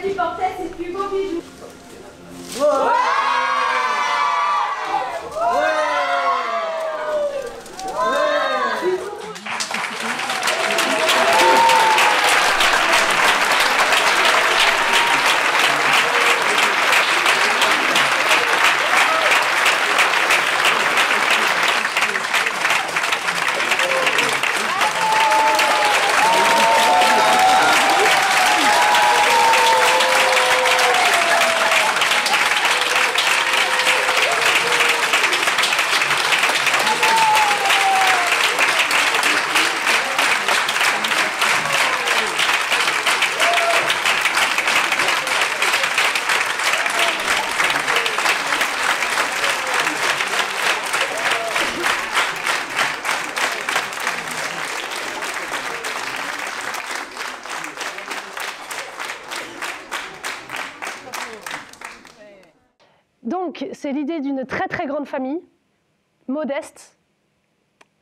celle qui portait ses plus beaux bijoux. Donc, c'est l'idée d'une très très grande famille, modeste,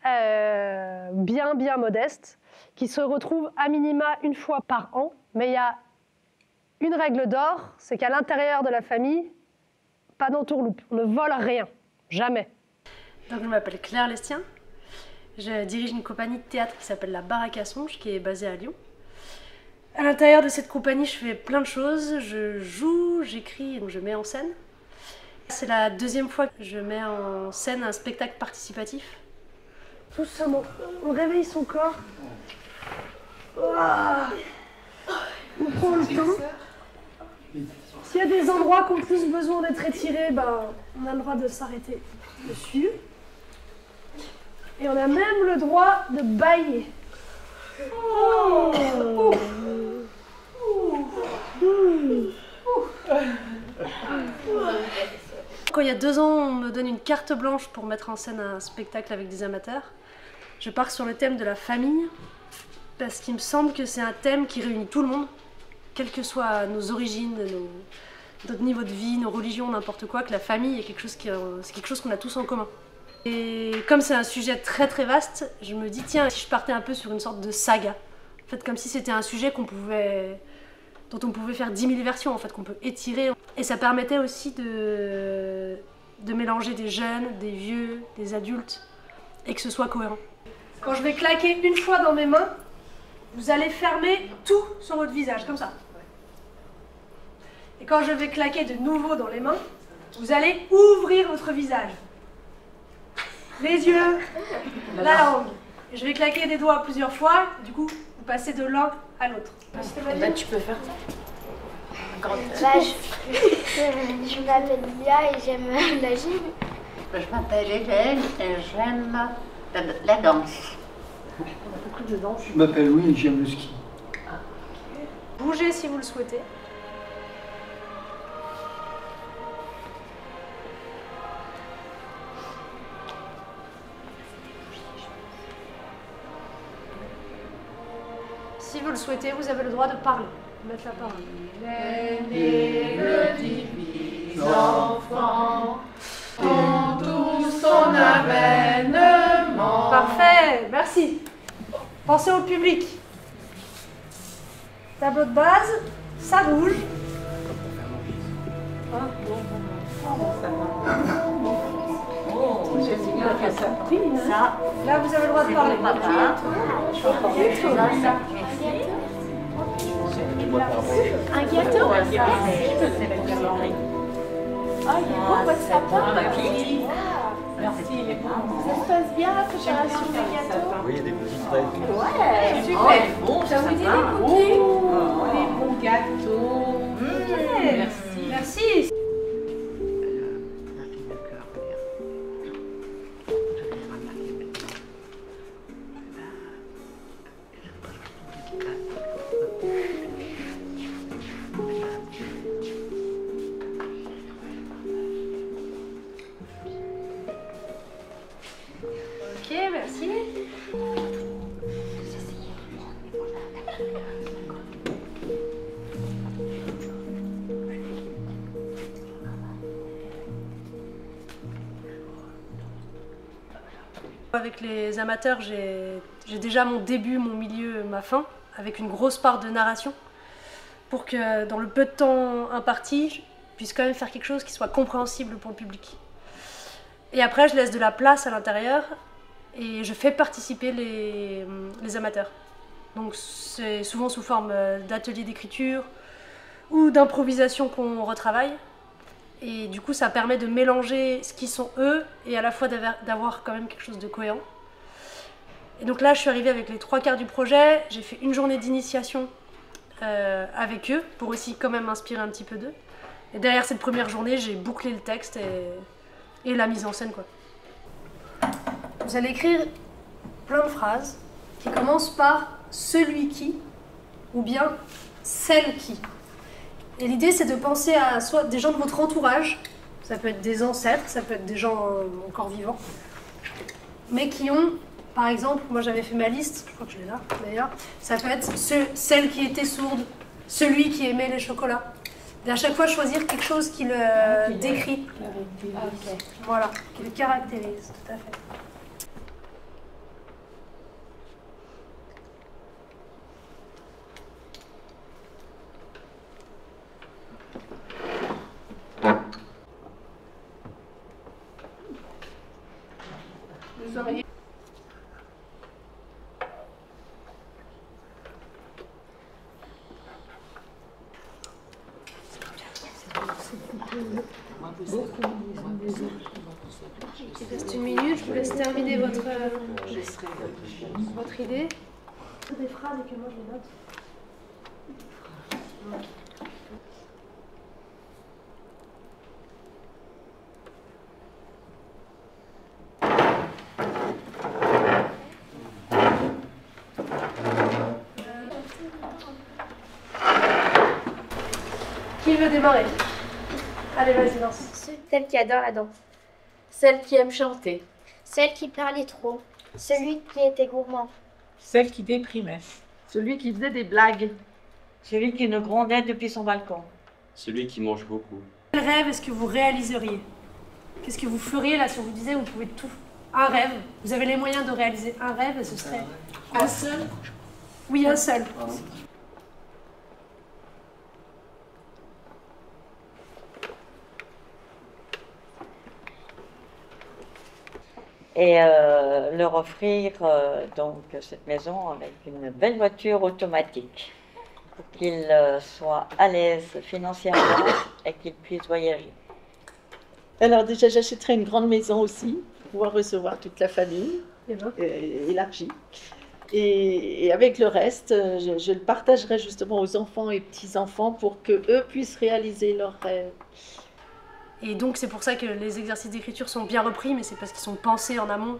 bien modeste, qui se retrouve à minima une fois par an. Mais il y a une règle d'or, c'est qu'à l'intérieur de la famille, pas d'entourloupe, on ne vole rien, jamais. Donc, je m'appelle Claire Lestien, je dirige une compagnie de théâtre qui s'appelle la Baraque à Songe, qui est basée à Lyon. À l'intérieur de cette compagnie, je fais plein de choses, je joue, j'écris, donc je mets en scène. C'est la deuxième fois que je mets en scène un spectacle participatif. Tout doucement, on réveille son corps. On prend le temps. S'il y a des endroits qui ont plus besoin d'être étirés, ben, on a le droit de s'arrêter dessus. Et on a même le droit de bâiller. Quand il y a 2 ans, on me donne une carte blanche pour mettre en scène un spectacle avec des amateurs, je pars sur le thème de la famille, parce qu'il me semble que c'est un thème qui réunit tout le monde, quelles que soient nos origines, notre niveau de vie, nos religions, n'importe quoi, que la famille est quelque chose qu'on a tous en commun. Et comme c'est un sujet très très vaste, je me dis tiens, si je partais un peu sur une sorte de saga, en fait comme si c'était un sujet dont on pouvait faire 10 000 versions, en fait, qu'on peut étirer. Et ça permettait aussi de mélanger des jeunes, des vieux, des adultes, et que ce soit cohérent. Quand je vais claquer une fois dans mes mains, vous allez fermer tout sur votre visage, comme ça. Et quand je vais claquer de nouveau dans les mains, vous allez ouvrir votre visage. Les yeux, la langue. Et je vais claquer des doigts plusieurs fois, du coup, vous passez de l'un à l'autre. Bah, tu peux faire ça. Je m'appelle Lia et j'aime la gym. Je m'appelle Hélène et j'aime la danse. On a beaucoup de danse. Je m'appelle Louis et j'aime le ski. Bougez si vous le souhaitez. Si vous le souhaitez, vous avez le droit de parler, de mettre la parole. Les divins enfants ont tout son avènement. Parfait, merci. Pensez au public. Tableau de base, ça bouge. Ça, Là, vous avez le droit de parler. papa. Un gâteau? Ah, il est beau votre sapin. Merci, il est beau. Ça se passe bien la préparation des gâteaux? Oui, il y a des petites fêtes. Ouais, Super. Bon, ça vous dit ça des va. cookies? Les bons gâteaux. Merci. Merci. Ok, merci. Avec les amateurs, j'ai déjà mon début, mon milieu, ma fin, avec une grosse part de narration. pour que dans le peu de temps imparti, je puisse quand même faire quelque chose qui soit compréhensible pour le public. Et après, je laisse de la place à l'intérieur et je fais participer les amateurs. Donc c'est souvent sous forme d'ateliers d'écriture ou d'improvisation qu'on retravaille. Et du coup, ça permet de mélanger ce qui sont eux et à la fois d'avoir quand même quelque chose de cohérent. Et donc là, je suis arrivée avec les 3/4 du projet. J'ai fait une journée d'initiation avec eux pour aussi quand même m'inspirer un petit peu d'eux. Et derrière cette première journée, j'ai bouclé le texte et la mise en scène, quoi. Vous allez écrire plein de phrases qui commencent par « celui qui » ou bien « celle qui ». Et l'idée, c'est de penser à soit des gens de votre entourage, ça peut être des ancêtres, ça peut être des gens encore vivants, mais qui ont, par exemple, moi j'avais fait ma liste, je crois que je l'ai là d'ailleurs, ça peut être celle qui était sourde, celui qui aimait les chocolats. Et à chaque fois, choisir quelque chose qui le décrit. Voilà, qui le caractérise, tout à fait. Vous auriez... Il reste une minute, je vous laisse terminer votre idée. Des phrases et que moi je les note. Qui veut démarrer? Allez, vas-y, danse. Celle qui adore la danse. Celle qui aime chanter. Celle qui parlait trop. Celui qui était gourmand. Celle qui déprimait. Celui qui faisait des blagues. Celui qui nous grondait depuis son balcon. Celui qui mange beaucoup. Quel rêve est-ce que vous réaliseriez? Qu'est-ce que vous feriez là si on vous disait vous pouvez tout? Un rêve. Vous avez les moyens de réaliser un rêve et ce serait... Un seul? Oui, un seul. Et leur offrir donc cette maison avec une belle voiture automatique pour qu'ils soient à l'aise financièrement et qu'ils puissent voyager. Alors déjà, j'achèterai une grande maison aussi pour pouvoir recevoir toute la famille ben. élargie. Et avec le reste, je le partagerai justement aux enfants et petits-enfants pour qu'eux puissent réaliser leurs rêves. Et donc c'est pour ça que les exercices d'écriture sont bien repris, mais c'est parce qu'ils sont pensés en amont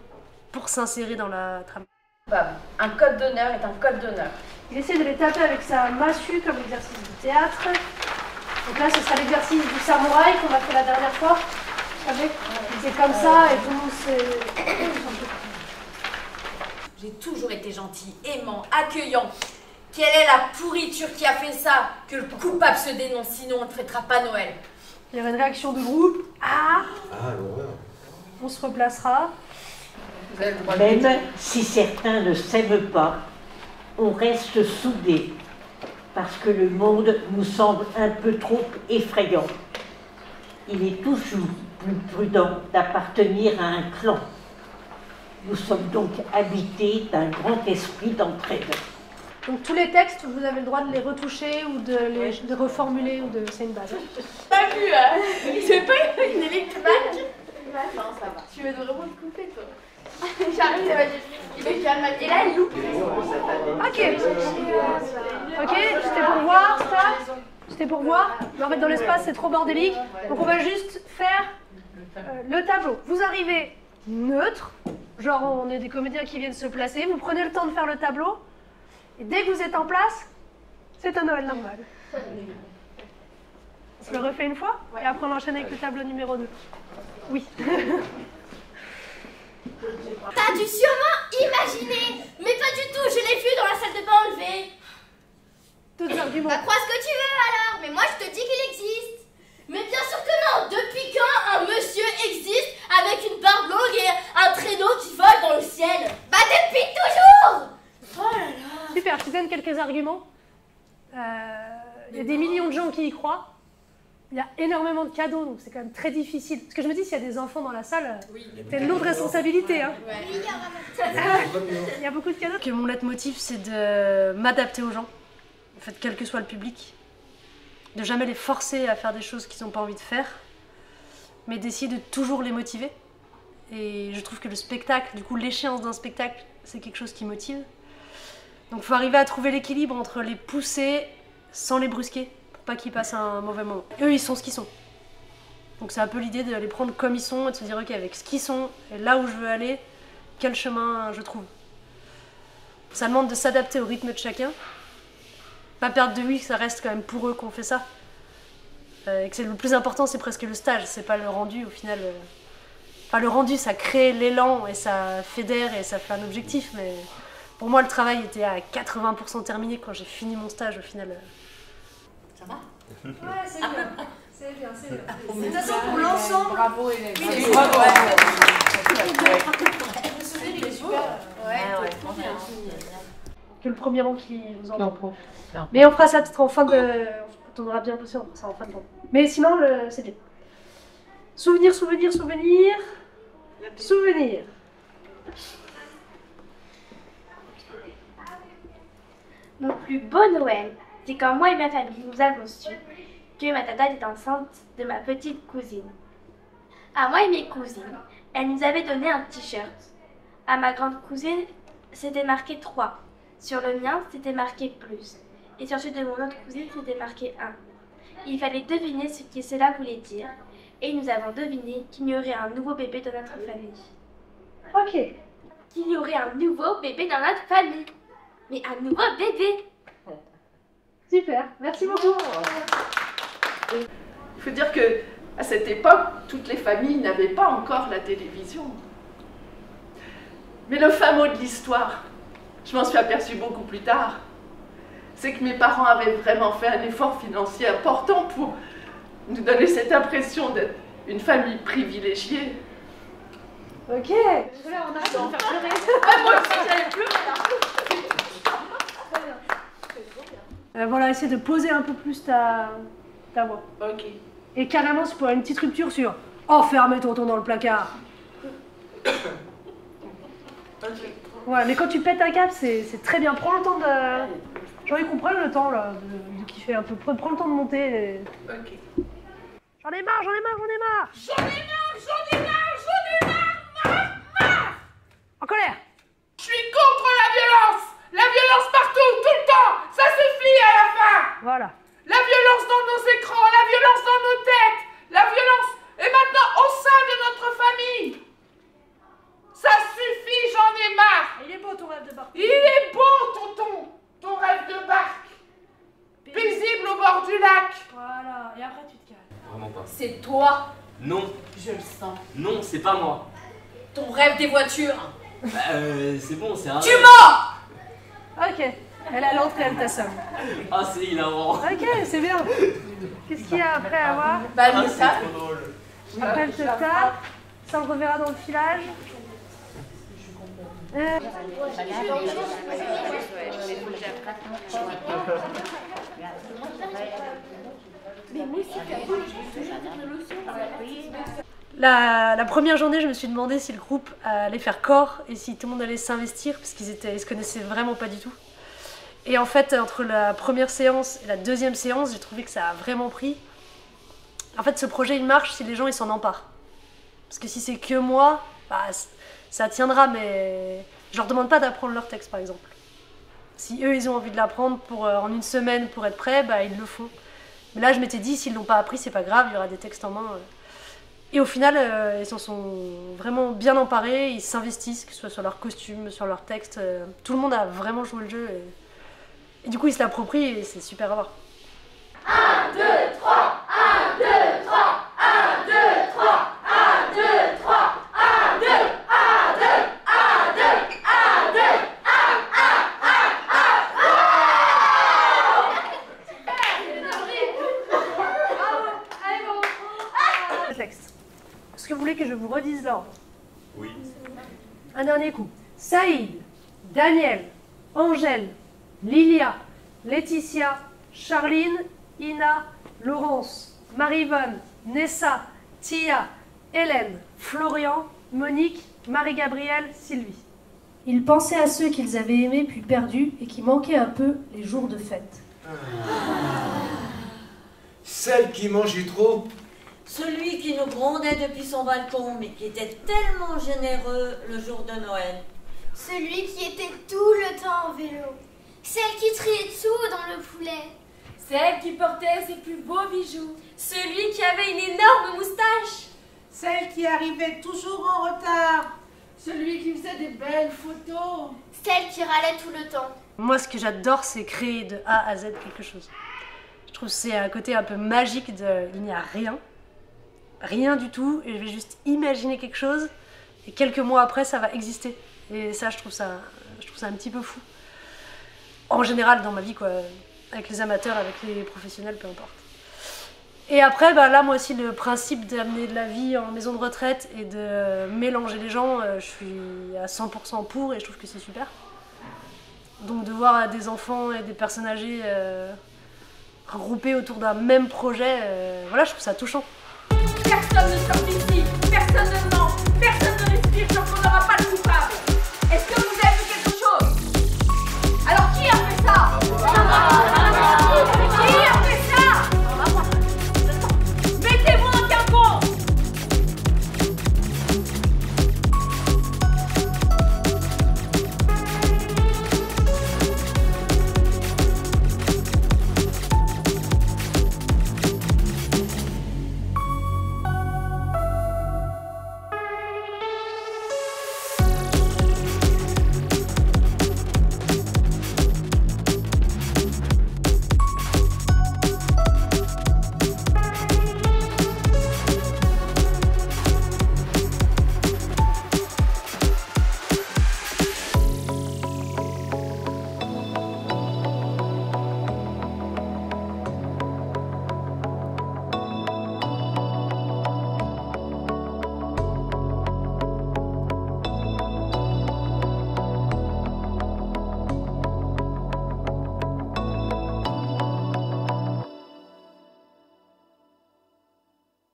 pour s'insérer dans la trame. Un code d'honneur est un code d'honneur. Il essaie de les taper avec sa massue comme exercice de théâtre. Donc là, ce sera l'exercice du samouraï qu'on a fait la dernière fois. Vous savez, c'est comme ça et tout le monde s'est... J'ai toujours été gentil, aimant, accueillant. Quelle est la pourriture qui a fait ça? Que le coupable se dénonce, sinon on ne fêtera pas Noël. Il y aura une réaction de groupe. Ah, l'horreur. on se replacera. Vous avez le droit de dire. Même si certains ne s'aiment pas, on reste soudés, parce que le monde nous semble un peu trop effrayant. Il est toujours plus prudent d'appartenir à un clan. Nous sommes donc habités d'un grand esprit d'entraide. Donc tous les textes, vous avez le droit de les retoucher ou de reformuler, ou de... c'est une base. Pas vu, hein? C'est pas une électrique. Non, ça va. Tu veux vraiment te couper, toi? J'arrive, il va faire mal. Et là, il loupe. Ok. Ok, c'était pour voir ça. C'était pour voir. Mais en fait, dans l'espace, c'est trop bordélique. Donc on va juste faire le tableau. Vous arrivez neutre. Genre, on est des comédiens qui viennent se placer. Vous prenez le temps de faire le tableau. Et dès que vous êtes en place, c'est un Noël normal. On se le refait une fois, et après on enchaîne avec le tableau numéro 2. Oui. T'as dû sûrement imaginer. Mais pas du tout, je l'ai vu dans la salle de bain enlevée. D'autres arguments? Bah crois ce que tu veux alors. Mais moi je te dis qu'il existe. Mais bien sûr que non. Depuis quand un monsieur existe avec une barbe longue et un traîneau qui vole dans le ciel? Bah depuis toujours. Oh là là. Super, je te donne quelques arguments. il y a des millions de gens qui y croient. Il y a énormément de cadeaux, donc c'est quand même très difficile. Parce que je me dis, s'il y a des enfants dans la salle, c'est une lourde responsabilité. Hein. Il y a beaucoup de cadeaux. Que mon leitmotiv, c'est de m'adapter aux gens, en fait, quel que soit le public. De jamais les forcer à faire des choses qu'ils n'ont pas envie de faire, mais d'essayer de toujours les motiver. Et je trouve que le spectacle, du coup, l'échéance d'un spectacle, c'est quelque chose qui motive. Donc il faut arriver à trouver l'équilibre entre les pousser sans les brusquer, pour pas qu'ils passent un mauvais moment. Eux, ils sont ce qu'ils sont. Donc c'est un peu l'idée de les prendre comme ils sont et de se dire ok, avec ce qu'ils sont et là où je veux aller, quel chemin je trouve. Ça demande de s'adapter au rythme de chacun. Pas perdre de vue que ça reste quand même pour eux qu'on fait ça. Et que c'est le plus important, c'est presque le stage, c'est pas le rendu au final. Enfin le rendu, ça crée l'élan et ça fédère et ça fait un objectif, mais pour moi le travail était à 80% terminé quand j'ai fini mon stage au final. Ça va? Ouais, c'est bien. C'est bien, c'est bien. De toute façon, pour l'ensemble. Bravo, Hélène. Oui, Bravo. Le souvenir, il est super. Ouais, trop bien. Que le premier rang qui vous en prend. Mais on fera ça peut-être en fin de. Quand on aura bien bossé, on fera ça en fin de temps. Mais sinon, c'est bien. Souvenir, souvenir, souvenir. Souvenir. Mon plus beau Noël, c'est quand moi et ma famille nous avons su que ma tata était enceinte de ma petite cousine. À moi et mes cousines, elle nous avait donné un t-shirt. À ma grande cousine, c'était marqué 3. Sur le mien, c'était marqué plus. Et sur celui de mon autre cousine, c'était marqué 1. Il fallait deviner ce que cela voulait dire. Et nous avons deviné qu'il y aurait un nouveau bébé dans notre famille. Ok. Qu'il y aurait un nouveau bébé dans notre famille. Mais un nouveau bébé. Super, merci beaucoup. Il faut dire que à cette époque, toutes les familles n'avaient pas encore la télévision. Mais le fin mot de l'histoire, je m'en suis aperçue beaucoup plus tard, c'est que mes parents avaient vraiment fait un effort financier important pour nous donner cette impression d'être une famille privilégiée. Ok, là on arrête de me faire pleurer. Moi aussi j'avais pleuré. Voilà, essayer de poser un peu plus ta voix. Ok. Et carrément, c'est pour une petite rupture sur « Enfermez tonton dans le placard ». Ouais, mais quand tu pètes un câble, c'est très bien. Prends le temps de... J'ai envie qu'on prenne le temps là, de kiffer un peu. Prends le temps de monter. Et... Ok. J'en ai marre, j'en ai marre, j'en ai marre. J'en ai marre, j'en ai marre, j'en ai marre, marre. En colère. Je suis contre la violence. La violence partout, tout le temps. Ça suffit à la fin. Voilà. La violence dans nos écrans, la violence dans nos têtes, la violence est maintenant au sein de notre famille. Ça suffit, j'en ai marre. Il est beau ton rêve de barque. Il est beau, tonton, ton rêve de barque. Paisible au bord du lac. Voilà, et après tu te calmes. Vraiment pas. C'est toi. Non. Je le sens. Non, c'est pas moi. Ton rêve des voitures. Bah, c'est bon, c'est un Tu rêve. mens. Ok, elle a l'entrée, elle t'assomme. Ah, c'est hilarant. Ok, c'est bien. Qu'est-ce qu'il y a après à voir? Bah, Ah, mais c'est ça. trop drôle. Après, elle te tape. Ça, on le reverra dans le filage. La première journée, je me suis demandé si le groupe allait faire corps et si tout le monde allait s'investir, parce qu'ils se connaissaient vraiment pas du tout. Et en fait, entre la première séance et la deuxième séance, j'ai trouvé que ça a vraiment pris. En fait, ce projet, il marche si les gens ils s'en emparent. Parce que si c'est que moi, bah, ça tiendra, mais je leur demande pas d'apprendre leur texte, par exemple. Si eux, ils ont envie de l'apprendre en une semaine pour être prêts, bah, ils le font. Mais là, je m'étais dit, s'ils l'ont pas appris, c'est pas grave, il y aura des textes en main. Et au final, ils s'en sont vraiment bien emparés, ils s'investissent, que ce soit sur leurs costumes, sur leurs textes. Tout le monde a vraiment joué le jeu. Et du coup, ils se l'approprient et c'est super à voir. 1, 2, 3, 1, 2, 3, 1, 2, 3, 1, 2, 3, 1, 2, 1, 2, 1, 2, 1, 2, 1, 1, 1, 1. Le texte. Est-ce que vous voulez que je vous redise l'ordre? Oui. Un dernier coup. Saïd, Daniel, Angèle, Lilia, Laetitia, Charline Ina, Laurence, Marie-Yvonne, Nessa, Tia, Hélène, Florian, Monique, Marie-Gabrielle, Sylvie. Ils pensaient à ceux qu'ils avaient aimés puis perdus et qui manquaient un peu les jours de fête. Celle qui mangeait trop. Celui qui nous grondait depuis son balcon, mais qui était tellement généreux le jour de Noël. Celui qui était tout le temps en vélo. Celle qui triait tout dans le poulet. Celle qui portait ses plus beaux bijoux. Celui qui avait une énorme moustache. Celle qui arrivait toujours en retard. Celui qui faisait des belles photos. Celle qui râlait tout le temps. Moi, ce que j'adore, c'est créer de A à Z quelque chose. Je trouve que c'est un côté un peu magique de il n'y a rien. Rien du tout, et je vais juste imaginer quelque chose, et quelques mois après, ça va exister. Et ça, je trouve ça un petit peu fou. En général, dans ma vie, quoi. Avec les amateurs, avec les professionnels, peu importe. Et après, bah, là, moi aussi, le principe d'amener de la vie en maison de retraite et de mélanger les gens, je suis à 100% pour, et je trouve que c'est super. Donc de voir des enfants et des personnes âgées regroupés autour d'un même projet, voilà, je trouve ça touchant. Personne ne